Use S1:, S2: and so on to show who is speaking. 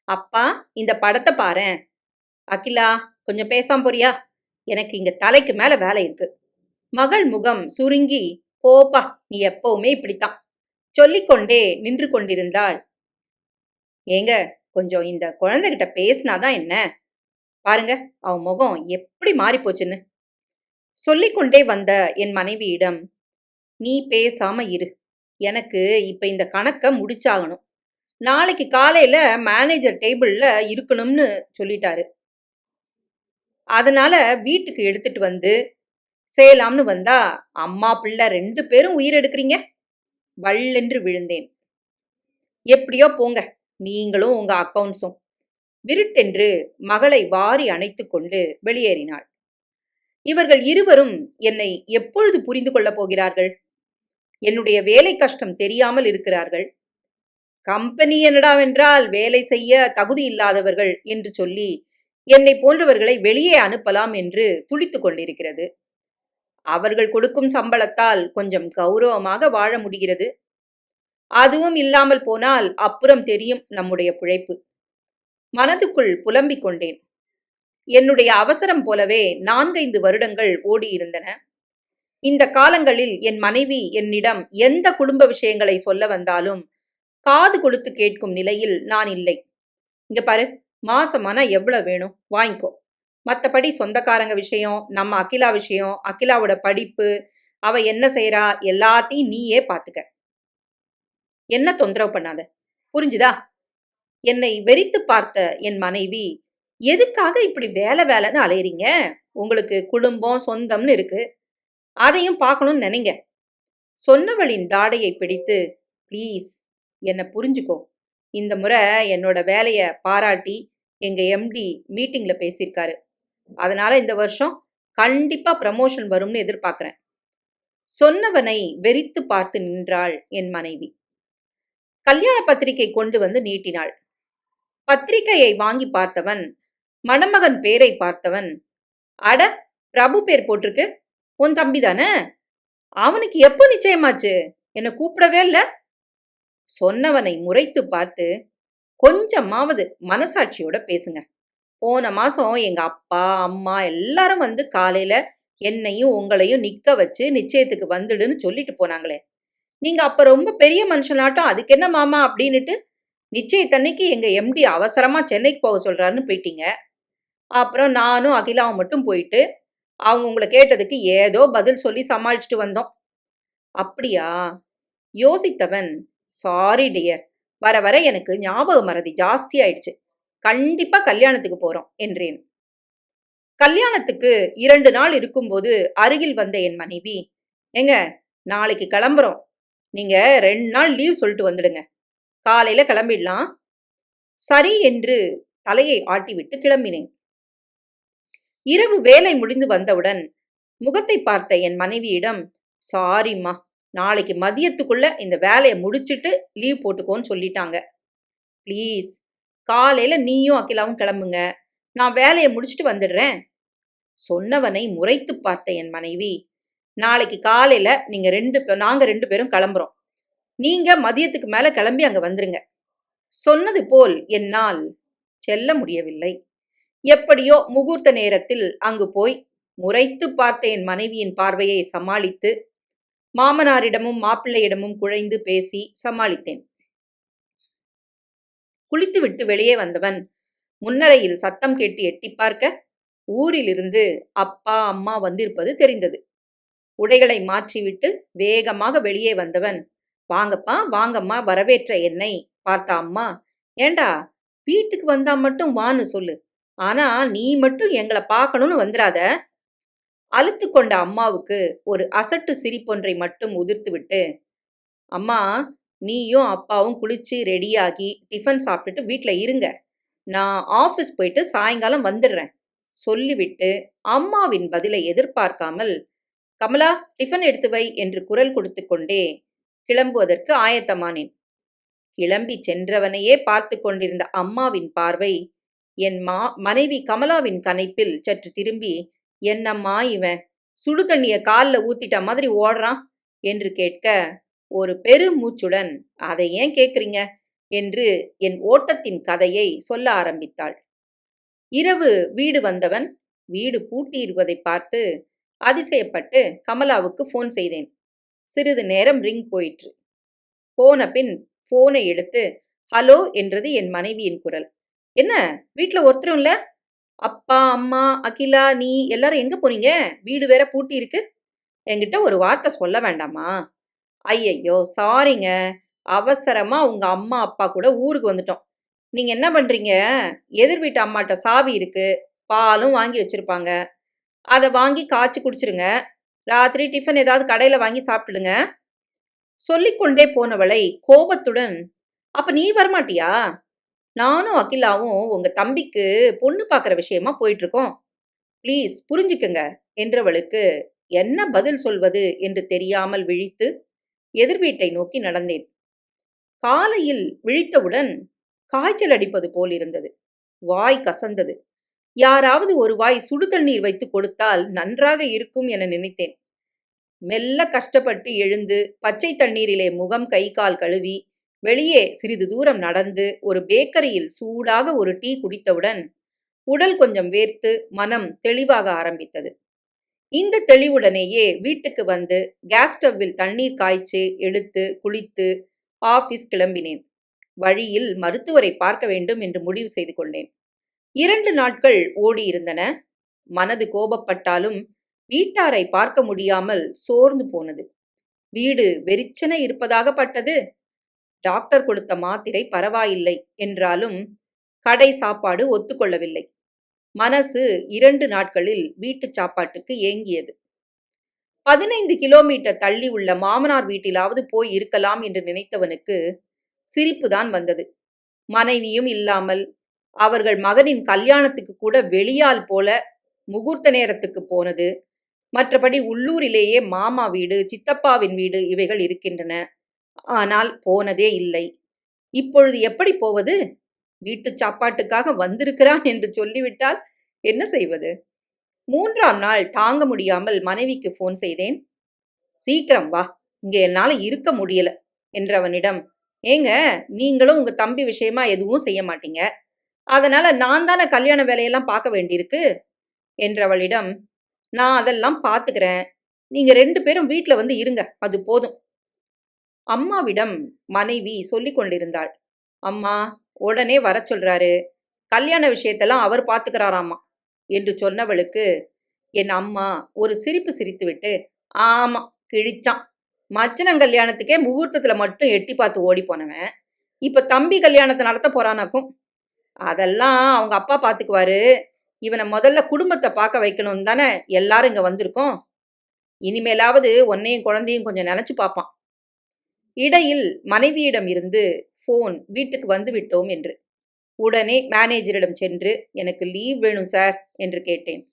S1: அப்பா, இந்த படத்தை பாரேன். அகிலா, கொஞ்சம் பேசாம போறியா? எனக்கு இங்க தலைக்கு மேல வேலை இருக்கு. மகள் முகம் சுருங்கி, போப்பா, நீ எப்பவுமே இப்படித்தான் சொல்லிக்கொண்டே நின்று கொண்டிருந்தாள். ஏங்க, கொஞ்சம் இந்த குழந்தைகிட்ட பேசினாதான் என்ன? பாருங்க, அவன் முகம் எப்படி மாறி போச்சுன்னு. சொல்லிக்கொண்டே வந்த என் மனைவியிடம், நீ பேசாம இரு. எனக்கு இப்ப இந்த கணக்கை முடிச்சாகணும். நாளைக்கு காலையில மேனேஜர் டேபிள்ல இருக்கணும்னு சொல்லிட்டாரு. அதனால வீட்டுக்கு எடுத்துட்டு வந்து செய்யலாம்னு வந்தா அம்மா பிள்ளை 2 பேரும் உயிர் எடுக்கிறீங்க. வள்ளென்று விழுந்தேன். எப்படியோ போங்க, நீங்களும் உங்க அக்கவுண்ட்ஸும். விருட்டென்று மகளை வாரி அணைத்துக் கொண்டு வெளியேறினாள். இவர்கள் இருவரும் என்னை எப்பொழுது புரிந்து கொள்ளப் போகிறார்கள்? என்னுடைய வேலை கஷ்டம் தெரியாமல் இருக்கிறார்கள். கம்பெனி என்னடாவென்றால் வேலை செய்ய தகுதி இல்லாதவர்கள் என்று சொல்லி என்னை போன்றவர்களை வெளியே அனுப்பலாம் என்று துடித்துக் கொண்டிருக்கிறது. அவர்கள் கொடுக்கும் சம்பளத்தால் கொஞ்சம் கௌரவமாக வாழ முடிகிறது. அதுவும் இல்லாமல் போனால் அப்புறம் தெரியும் நம்முடைய பிழைப்பு. மனதுக்குள் புலம்பிக் கொண்டேன். என்னுடைய அவசரம் போலவே 4-5 வருடங்கள் ஓடியிருந்தன. இந்த காலங்களில் என் மனைவி என்னிடம் எந்த குடும்ப விஷயங்களை சொல்ல வந்தாலும் காது கொடுத்து கேட்கும் நிலையில் நான் இல்லை. இங்க பாரு, மாசமானா எவ்வளவு வேணும் வாங்கிக்கோ. மற்றபடி சொந்தக்காரங்க விஷயம், நம்ம அகிலா விஷயம், அகிலாவோட படிப்பு, அவ என்ன செய்யறா, எல்லாத்தையும் நீயே பாத்துக்க. என்ன தொந்தரவு பண்ணாத, புரிஞ்சுதா? என்னை வெறித்து பார்த்த என் மனைவி, எதுக்காக இப்படி வேலை வேலைன்னு அலையறீங்க? உங்களுக்கு குடும்பம் சொந்தம்னு இருக்கு, அதையும் பார்க்கணும்னு நினைங்க. சொன்னவளின் தாடையை பிடித்து, ப்ளீஸ் என்னை புரிஞ்சுக்கோ. இந்த முறை என்னோட வேலையை பாராட்டி எங்க எம்டி மீட்டிங்ல பேசியிருக்காரு. அதனால இந்த வருஷம் கண்டிப்பா ப்ரமோஷன் வரும்னு எதிர்பார்க்கிறேன். சொன்னவனை வெறித்து பார்த்து நின்றாள் என் மனைவி. கல்யாண பத்திரிகை கொண்டு வந்து நீட்டினாள். பத்திரிகையை வாங்கி பார்த்தவன், மணமகன் பேரை பார்த்தவன், அட, பிரபு பேர் போட்டிருக்கு, உன் தம்பி தானே? அவனுக்கு எப்போ நிச்சயமாச்சு? என்ன கூப்பிடவே இல்ல? சொன்னவனை முறைத்து பார்த்து, கொஞ்சமாவது மனசாட்சியோட பேசுங்க. போன மாசம் எங்க அப்பா அம்மா எல்லாரும் வந்து காலையில என்னையும் உங்களையும் நிக்க வச்சு நிச்சயத்துக்கு வந்துடுன்னு சொல்லிட்டு போனாங்களே, நீங்க அப்ப ரொம்ப பெரிய மனுஷனாட்டம் அதுக்கு என்ன மாமா அப்படின்னுட்டு நிச்சயத்தன்னைக்கு எங்க எம்டி அவசரமா சென்னைக்கு போக சொல்றாருன்னு போயிட்டீங்க. அப்புறம் நானும் அகிலாவும் மட்டும் போயிட்டு அவங்க உங்களை கேட்டதுக்கு ஏதோ பதில் சொல்லி சமாளிச்சுட்டு வந்தோம். அப்படியா? யோசித்தவன், சாரி டியர், வர வர எனக்கு ஞாபக மறதி ஜாஸ்தி ஆயிடுச்சு. கண்டிப்பா கல்யாணத்துக்கு போறோம் என்றேன். கல்யாணத்துக்கு 2 நாள் இருக்கும்போது அருகில் வந்த என் மனைவி, ஏங்க, நாளைக்கு கிளம்புறோம், நீங்க 2 நாள் லீவ் சொல்லிட்டு வந்துடுங்க, காலையில கிளம்பிடலாம். சரி என்று தலையை ஆட்டிவிட்டு கிளம்பினேன். இரவு வேலை முடிந்து வந்தவுடன் முகத்தை பார்த்த என் மனைவியிடம், சாரிம்மா, நாளைக்கு மதியத்துக்குள்ள இந்த வேலையை முடிச்சிட்டு லீவ் போட்டுக்கோன்னு சொல்லிட்டாங்க. ப்ளீஸ், காலையில நீயும் அகிலாவும் கிளம்புங்க, நான் வேலையை முடிச்சுட்டு வந்துடுறேன். சொன்னவனை முறைத்து பார்த்த என் மனைவி, நாளைக்கு காலையில நாங்க 2 பேரும் கிளம்புறோம், நீங்க மதியத்துக்கு மேல கிளம்பி அங்க வந்துருங்க. சொன்னது போல் என்னால் செல்ல முடியவில்லை. எப்படியோ முகூர்த்த நேரத்தில் அங்கு போய் முறைத்து பார்த்த என் மனைவியின் பார்வையை சமாளித்து மாமனாரிடமும் மாப்பிள்ளையிடமும் குழைந்து பேசி சமாளித்தேன். குளித்துவிட்டு வெளியே வந்தவன் முன்னரையில் சத்தம் கேட்டு எட்டி பார்க்க ஊரிலிருந்து அப்பா அம்மா வந்திருப்பது தெரிந்தது. உடைகளை மாற்றிவிட்டு வேகமாக வெளியே வந்தவன், வாங்கப்பா வாங்கம்மா வரவேற்ற என்னை பார்த்த அம்மா, ஏண்டா, வீட்டுக்கு வந்தா மட்டும் வான்னு சொல்லு, ஆனா நீ மட்டும் எங்களை பார்க்கணும்னு வந்துடாத. அழுத்து கொண்ட அம்மாவுக்கு ஒரு அசட்டு சிரிப்பொன்றை மட்டும் உதிர்த்துவிட்டு, அம்மா, நீயும் அப்பாவும் குளிச்சு ரெடியாகி டிஃபன் சாப்பிட்டுட்டு வீட்டில் இருங்க, நான் ஆஃபீஸ் போயிட்டு சாயங்காலம் வந்துடுறேன் சொல்லிவிட்டு அம்மாவின் பதிலை எதிர்பார்க்காமல், கமலா, டிஃபன் எடுத்து வை என்று குரல் கொடுத்து கொண்டே கிளம்புவதற்கு ஆயத்தமானேன். கிளம்பி சென்றவனையே பார்த்து கொண்டிருந்த அம்மாவின் பார்வை என் மனைவி கமலாவின் கனைப்பில் சற்று திரும்பி, என்னம்மா இவன் சுடு தண்ணிய காலில் ஊத்திட்ட மாதிரி ஓடுறான் என்று கேட்க, ஒரு பெரு மூச்சுடன், அதை ஏன் கேட்குறீங்க, என்று என் ஓட்டத்தின் கதையை சொல்ல ஆரம்பித்தாள். இரவு வீடு வந்தவன் வீடு பூட்டியிருப்பதை பார்த்து அதிசயப்பட்டு கமலாவுக்கு ஃபோன் செய்தேன். சிறிது நேரம் ரிங் போயிற்று. போன பின் ஃபோனை எடுத்து ஹலோ என்றது என் மனைவியின் குரல். என்ன வீட்ல ஒருத்தரும் இல்ல? அப்பா, அம்மா, அகிலா, நீ எல்லாரும் எங்க போனீங்க? வீடு வேற பூட்டி இருக்கு. என்கிட்ட ஒரு வார்த்தை சொல்ல வேண்டாமா? ஐயையோ சாரிங்க. அவசரமா உங்க அம்மா அப்பா கூட ஊருக்கு வந்துட்டோம். நீங்க என்ன பண்றீங்க? எதிர் வீட்டு அம்மாட்ட சாவி இருக்கு. பாலும் வாங்கி வச்சிருப்பாங்க. அத வாங்கி காய்ச்சி குடிச்சிருங்க. ராத்திரி டிஃபன் ஏதாவது கடையில வாங்கி சாப்பிட்டுடுங்க. சொல்லிக்கொண்டே போனவளை கோபத்துடன், அப்ப நீ வரமாட்டியா? நானும் அகிலாவும் உங்க தம்பிக்கு பொண்ணு பார்க்குற விஷயமா போயிட்டு இருக்கோம். ப்ளீஸ் புரிஞ்சுக்கங்க என்றவளுக்கு என்ன பதில் சொல்வது என்று தெரியாமல் விழித்து எதிர் வீட்டை நோக்கி நடந்தேன். காலையில் விழித்தவுடன் காய்ச்சல் அடிப்பது போல் இருந்தது. வாய் கசந்தது. யாராவது ஒரு வாய் சுடு தண்ணீர் வைத்து கொடுத்தால் நன்றாக இருக்கும் என நினைத்தேன். மெல்ல கஷ்டப்பட்டு எழுந்து பச்சை தண்ணீரிலே முகம் கை கால் கழுவி வெளியே சிறிது தூரம் நடந்து ஒரு பேக்கரியில் சூடாக ஒரு டீ குடித்தவுடன் உடல் கொஞ்சம் வேர்த்து மனம் தெளிவாக ஆரம்பித்தது. இந்த தெளிவுடனேயே வீட்டுக்கு வந்து கேஸ் ஸ்டவ்வில் தண்ணீர் காய்ச்சி எடுத்து குளித்து ஆபீஸ் கிளம்பினேன். வழியில் மருத்துவரை பார்க்க வேண்டும் என்று முடிவு செய்து கொண்டேன். 2 நாட்கள் ஓடியிருந்தன. மனது கோபப்பட்டாலும் வீட்டாரை பார்க்க முடியாமல் சோர்ந்து போனது. வீடு வெறிச்சென இருப்பதாக பட்டது. டாக்டர் கொடுத்த மாத்திரை பரவாயில்லை என்றாலும் கடை சாப்பாடு ஒத்துக்கொள்ளவில்லை. மனசு 2 நாட்களில் வீட்டு சாப்பாட்டுக்கு ஏங்கியது. 15 கிலோமீட்டர் தள்ளி உள்ள மாமனார் வீட்டிலாவது போய் இருக்கலாம் என்று நினைத்தவனுக்கு சிரிப்புதான் வந்தது. மனைவியும் இல்லாமல் அவர்கள் மகனின் கல்யாணத்துக்கு கூட வெளியால் போல முகூர்த்த நேரத்துக்கு போனது. மற்றபடி உள்ளூரிலேயே மாமா வீடு, சித்தப்பாவின் வீடு இவைகள் இருக்கின்றன. ஆனால் போனதே இல்லை. இப்பொழுது எப்படி போவது? வீட்டு சாப்பாட்டுக்காக வந்திருக்கிறான் என்று சொல்லிவிட்டால் என்ன செய்வது? 3ஆம் நாள் தாங்க முடியாமல் மனைவிக்கு ஃபோன் செய்தேன். சீக்கிரம் வா, இங்க என்னால இருக்க முடியல என்றவனிடம், ஏங்க நீங்களும் உங்க தம்பி விஷயமா எதுவும் செய்ய மாட்டீங்க, அதனால நான் தானே கல்யாண வேலையெல்லாம் பார்க்க வேண்டியிருக்கு என்றவளிடம், நான் அதெல்லாம் பார்த்துக்கிறேன், நீங்க 2 பேரும் வீட்ல வந்து இருங்க, அது போதும். அம்மாவிடம் மனைவி சொல்லிக் கொண்டிருந்தாள். அம்மா உடனே வர சொல்றாரு, கல்யாண விஷயத்தெல்லாம் அவர் பார்த்துக்கிறாராமா என்று சொன்னவளுக்கு என் அம்மா ஒரு சிரிப்பு சிரித்துவிட்டு, ஆமா கிழிச்சான், மச்சனன் கல்யாணத்துக்கே முகூர்த்தத்துல மட்டும் எட்டி பார்த்து ஓடி போனவன் இப்ப தம்பி கல்யாணத்தை நடத்த போறானாக்கும். அதெல்லாம் அவங்க அப்பா பார்த்துக்குவாரு. இவனை முதல்ல குடும்பத்தை பார்க்க வைக்கணும் தானே எல்லாரும் இங்க வந்திருக்கோம். இனிமேலாவது உன்னையும் குழந்தையும் கொஞ்சம் நினைச்சு பார்ப்பான். இடையில் மனைவியிடம் இருந்து போன் வீட்டுக்கு வந்து விட்டோம் என்று. உடனே மேனேஜரிடம் சென்று எனக்கு லீவ் வேணும் சார் என்று கேட்டேன்.